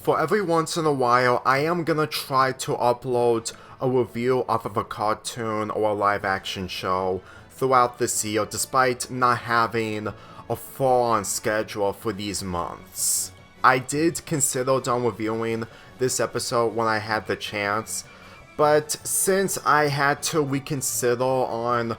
For every once in a while, I am gonna try to upload a review off of a cartoon or a live action show throughout this year, despite not having a full-on schedule for these months. I did consider on reviewing this episode when I had the chance, but since I had to reconsider on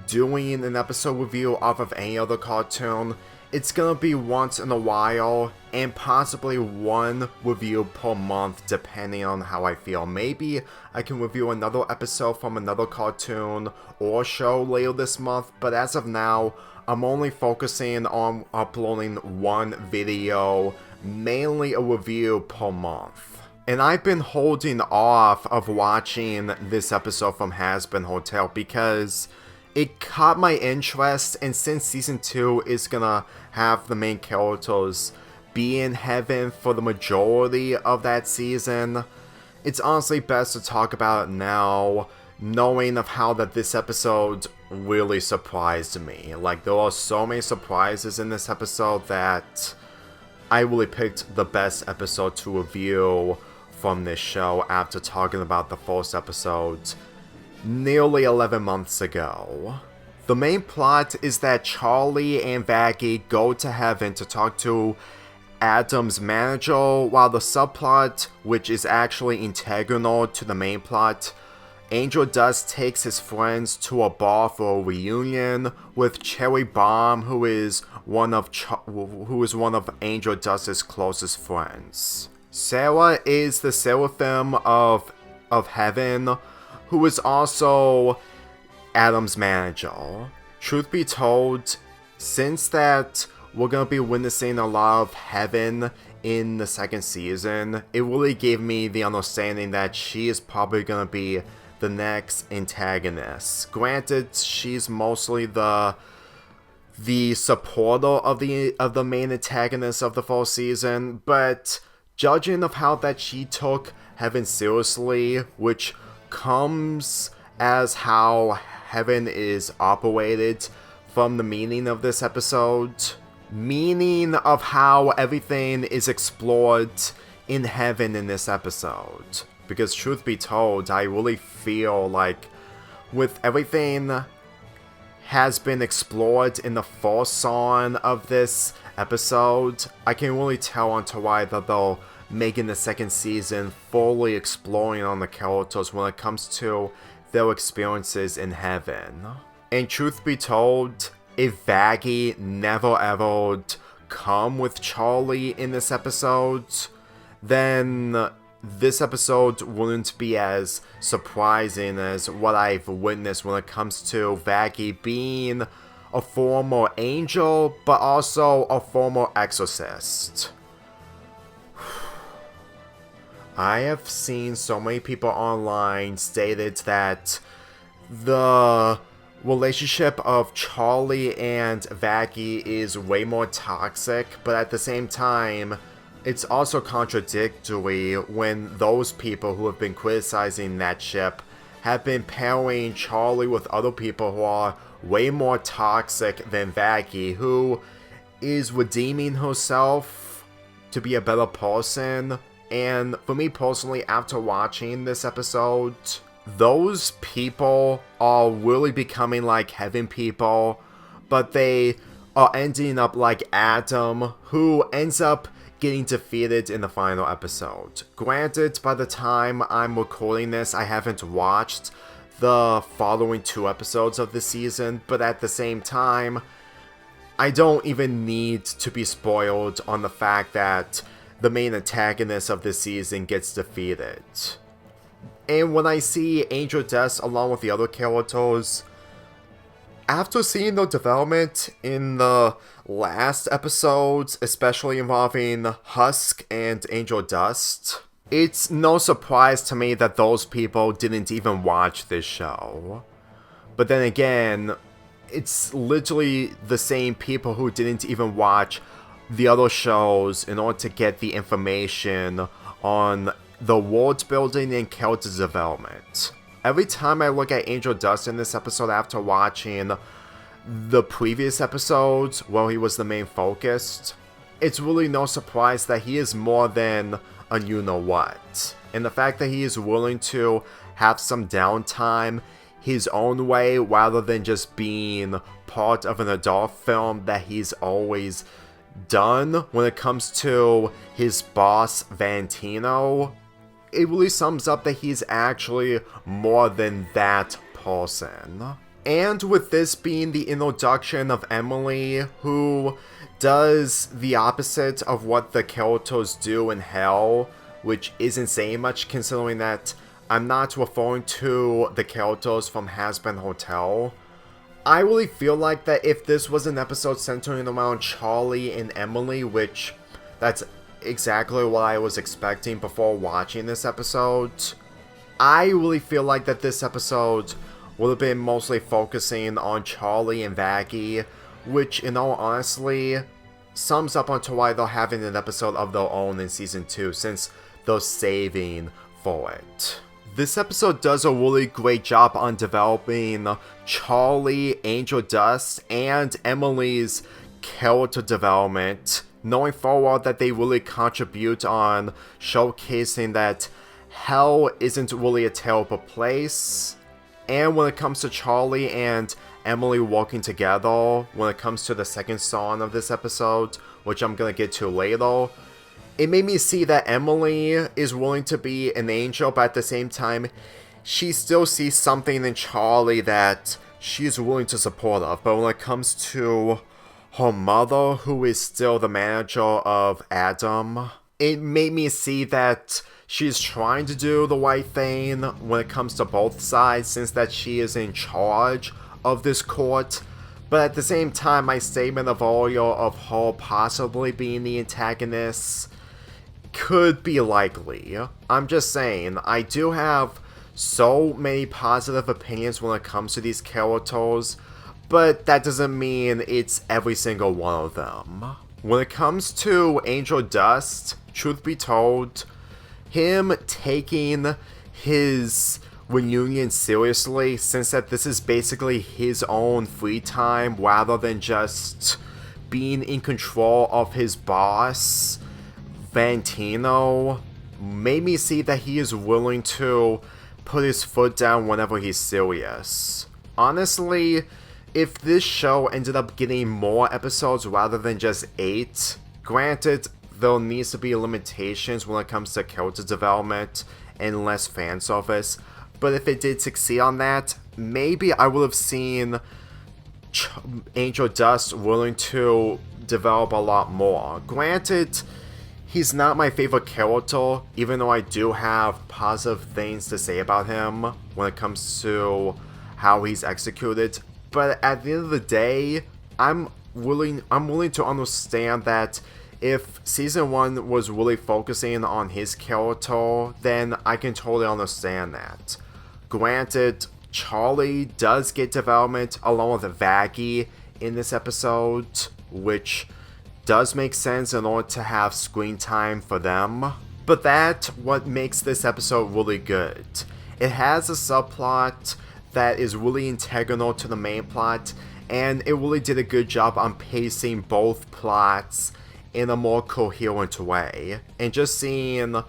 doing an episode review off of any other cartoon, it's gonna be once in a while, and possibly one review per month depending on how I feel. Maybe I can review another episode from another cartoon or show later this month, but as of now, I'm only focusing on uploading one video, mainly a review per month. And I've been holding off of watching this episode from Hazbin Hotel because it caught my interest, and since season 2 is gonna have the main characters be in heaven for the majority of that season, it's honestly best to talk about it now, knowing of how that this episode really surprised me. Like, there are so many surprises in this episode that I really picked the best episode to review from this show after talking about the first episode nearly 11 months ago. The main plot is that Charlie and Vaggie go to heaven to talk to Adam's manager, while the subplot, which is actually integral to the main plot, Angel Dust takes his friends to a bar for a reunion with Cherry Bomb, who is one of Angel Dust's closest friends. Sarah is the seraphim of heaven, who is also Adam's manager. Truth be told, since that we're gonna be witnessing a lot of heaven in the second season, it really gave me the understanding that she is probably gonna be the next antagonist. Granted, she's mostly the supporter of the main antagonist of the first season, but judging of how that she took heaven seriously, which comes as how heaven is operated from the meaning of this episode, meaning of how everything is explored in heaven in this episode. Because truth be told, I really feel like with everything has been explored in the first song of this episode, I can really tell onto why that they'll making the second season fully exploring on the characters when it comes to their experiences in heaven. And truth be told, if Vaggie never ever come with Charlie in this episode, then this episode wouldn't be as surprising as what I've witnessed when it comes to Vaggie being a former angel, but also a former exorcist. I have seen so many people online stated that the relationship of Charlie and Vaggie is way more toxic, but at the same time, it's also contradictory when those people who have been criticizing that ship have been pairing Charlie with other people who are way more toxic than Vaggie, who is redeeming herself to be a better person. And for me personally, after watching this episode, those people are really becoming like heaven people, but they are ending up like Adam, who ends up getting defeated in the final episode. Granted, by the time I'm recording this, I haven't watched the following 2 episodes of the season, but at the same time, I don't even need to be spoiled on the fact that the main antagonist of this season gets defeated. And when I see Angel Dust along with the other characters, after seeing their development in the last episodes, especially involving Husk and Angel Dust, it's no surprise to me that those people didn't even watch this show. But then again, it's literally the same people who didn't even watch the other shows in order to get the information on the world building and character development. Every time I look at Angel Dust in this episode after watching the previous episodes where he was the main focus, it's really no surprise that he is more than a you-know-what. And the fact that he is willing to have some downtime his own way rather than just being part of an adult film that he's always done when it comes to his boss Valentino, it really sums up that he's actually more than that person. And with this being the introduction of Emily, who does the opposite of what the Kyotos do in Hell, which isn't saying much considering that I'm not referring to the Kyotos from Hazbin Hotel. I really feel like that if this was an episode centering around Charlie and Emily, which that's exactly what I was expecting before watching this episode, I really feel like that this episode would have been mostly focusing on Charlie and Vaggie, which in all honesty sums up onto why they're having an episode of their own in season 2, since they're saving for it. This episode does a really great job on developing Charlie, Angel Dust, and Emily's character development, knowing full well that they really contribute on showcasing that Hell isn't really a terrible place. And when it comes to Charlie and Emily working together, when it comes to the second song of this episode, which I'm gonna get to later, it made me see that Emily is willing to be an angel, but at the same time, she still sees something in Charlie that she's willing to support of. But when it comes to her mother, who is still the manager of Adam, it made me see that she's trying to do the right thing when it comes to both sides, since that she is in charge of this court. But at the same time, my statement of earlier of her possibly being the antagonist could be likely. I'm just saying, I do have so many positive opinions when it comes to these characters, but that doesn't mean it's every single one of them. When it comes to Angel Dust, truth be told, him taking his reunion seriously, since that this is basically his own free time rather than just being in control of his boss, Valentino, made me see that he is willing to put his foot down whenever he's serious. Honestly, if this show ended up getting more episodes rather than just 8, granted, there needs to be limitations when it comes to character development and less fan service, but if it did succeed on that, maybe I would have seen Angel Dust willing to develop a lot more. Granted, he's not my favorite character, even though I do have positive things to say about him when it comes to how he's executed. But at the end of the day, I'm willing to understand that if season 1 was really focusing on his character, then I can totally understand that. Granted, Charlie does get development along with Vaggie in this episode, which does make sense in order to have screen time for them. But that's what makes this episode really good. It has a subplot that is really integral to the main plot, and it really did a good job on pacing both plots in a more coherent way. And just seeing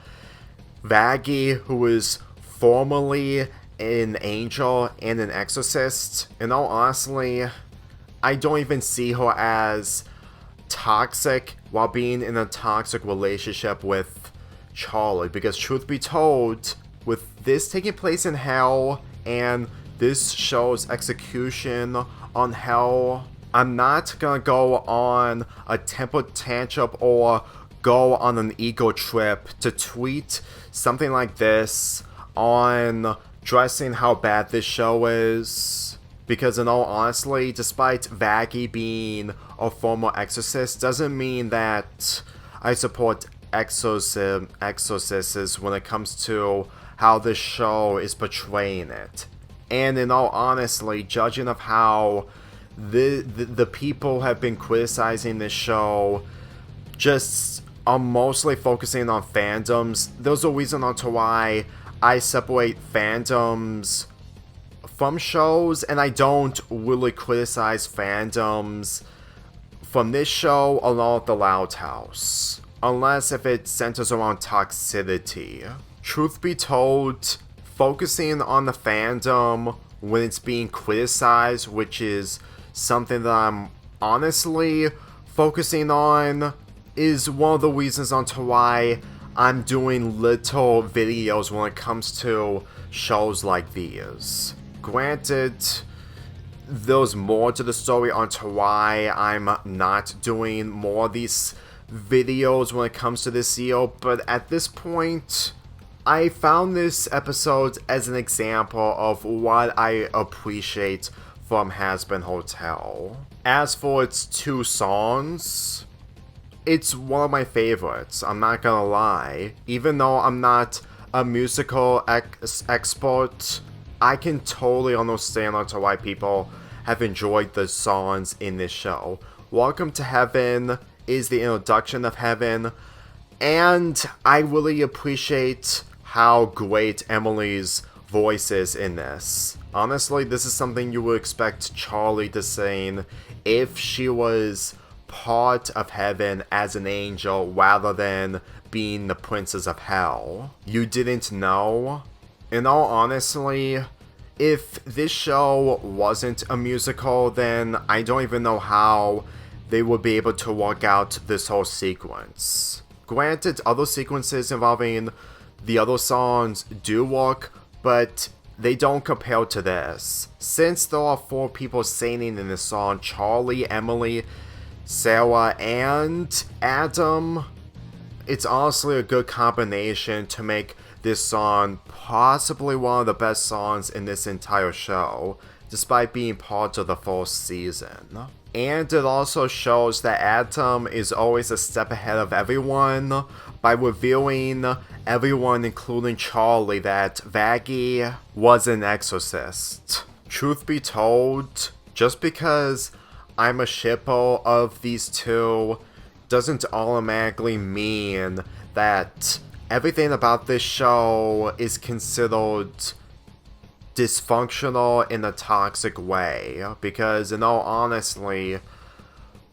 Vaggie, who is formerly an angel and an exorcist, in all honesty, I don't even see her as toxic while being in a toxic relationship with Charlie, because truth be told, with this taking place in Hell and this show's execution on Hell, I'm not gonna go on a temper tantrum or go on an ego trip to tweet something like this on dressing how bad this show is. Because in all honesty, despite Vaggie being a former exorcist, doesn't mean that I support exorcists when it comes to how this show is portraying it. And in all honesty, judging of how the people have been criticizing this show just are mostly focusing on fandoms, there's a reason onto why I separate fandoms from shows, and I don't really criticize fandoms from this show along with The Loud House, unless if it centers around toxicity. Truth be told, focusing on the fandom when it's being criticized, which is something that I'm honestly focusing on, is one of the reasons onto why I'm doing little videos when it comes to shows like these. Granted, there's more to the story onto why I'm not doing more of these videos when it comes to this deal, but at this point, I found this episode as an example of what I appreciate from Hazbin Hotel. As for its 2 songs, it's one of my favorites, I'm not gonna lie. Even though I'm not a musical expert, I can totally understand onto why people have enjoyed the songs in this show. Welcome to Heaven is the introduction of Heaven, and I really appreciate how great Emily's voice is in this. Honestly, this is something you would expect Charlie to sing if she was part of Heaven as an angel rather than being the princess of hell. You didn't know? In all honesty, if this show wasn't a musical, then I don't even know how they would be able to work out this whole sequence. Granted, other sequences involving the other songs do work, but they don't compare to this. Since there are 4 people singing in this song, Charlie, Emily, Sarah, and Adam, it's honestly a good combination to make this song possibly one of the best songs in this entire show, despite being part of the first season. And it also shows that Adam is always a step ahead of everyone by revealing everyone, including Charlie, that Vaggie was an exorcist. Truth be told, just because I'm a shipper of these 2 doesn't automatically mean that everything about this show is considered dysfunctional in a toxic way, because in all honesty,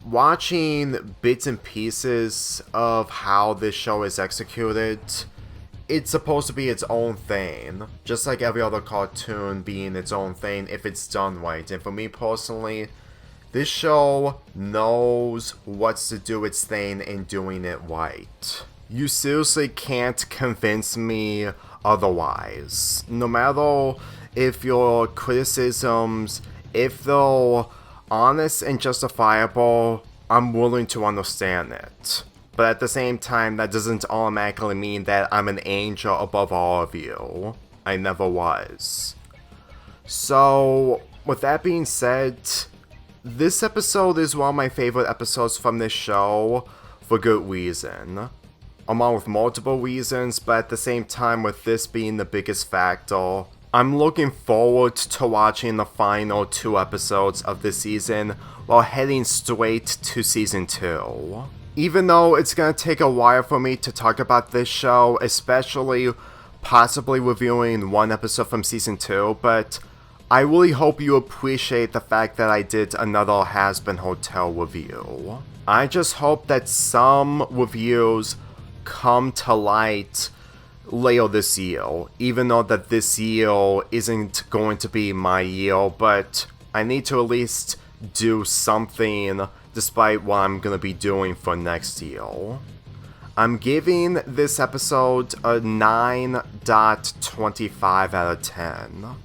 watching bits and pieces of how this show is executed, it's supposed to be its own thing, just like every other cartoon being its own thing if it's done right. And for me personally, this show knows what's to do its thing and doing it right. You seriously can't convince me otherwise. No matter if your criticisms, if they're honest and justifiable, I'm willing to understand it. But at the same time, that doesn't automatically mean that I'm an angel above all of you. I never was. So, with that being said, this episode is one of my favorite episodes from this show for good reason. Along with multiple reasons, but at the same time with this being the biggest factor, I'm looking forward to watching the final 2 episodes of this season while heading straight to season 2. Even though it's gonna take a while for me to talk about this show, especially possibly reviewing 1 episode from season 2, but I really hope you appreciate the fact that I did another Hazbin Hotel review. I just hope that some reviews come to light later this year, even though that this year isn't going to be my year, but I need to at least do something despite what I'm gonna be doing for next year. I'm giving this episode a 9.25 out of 10.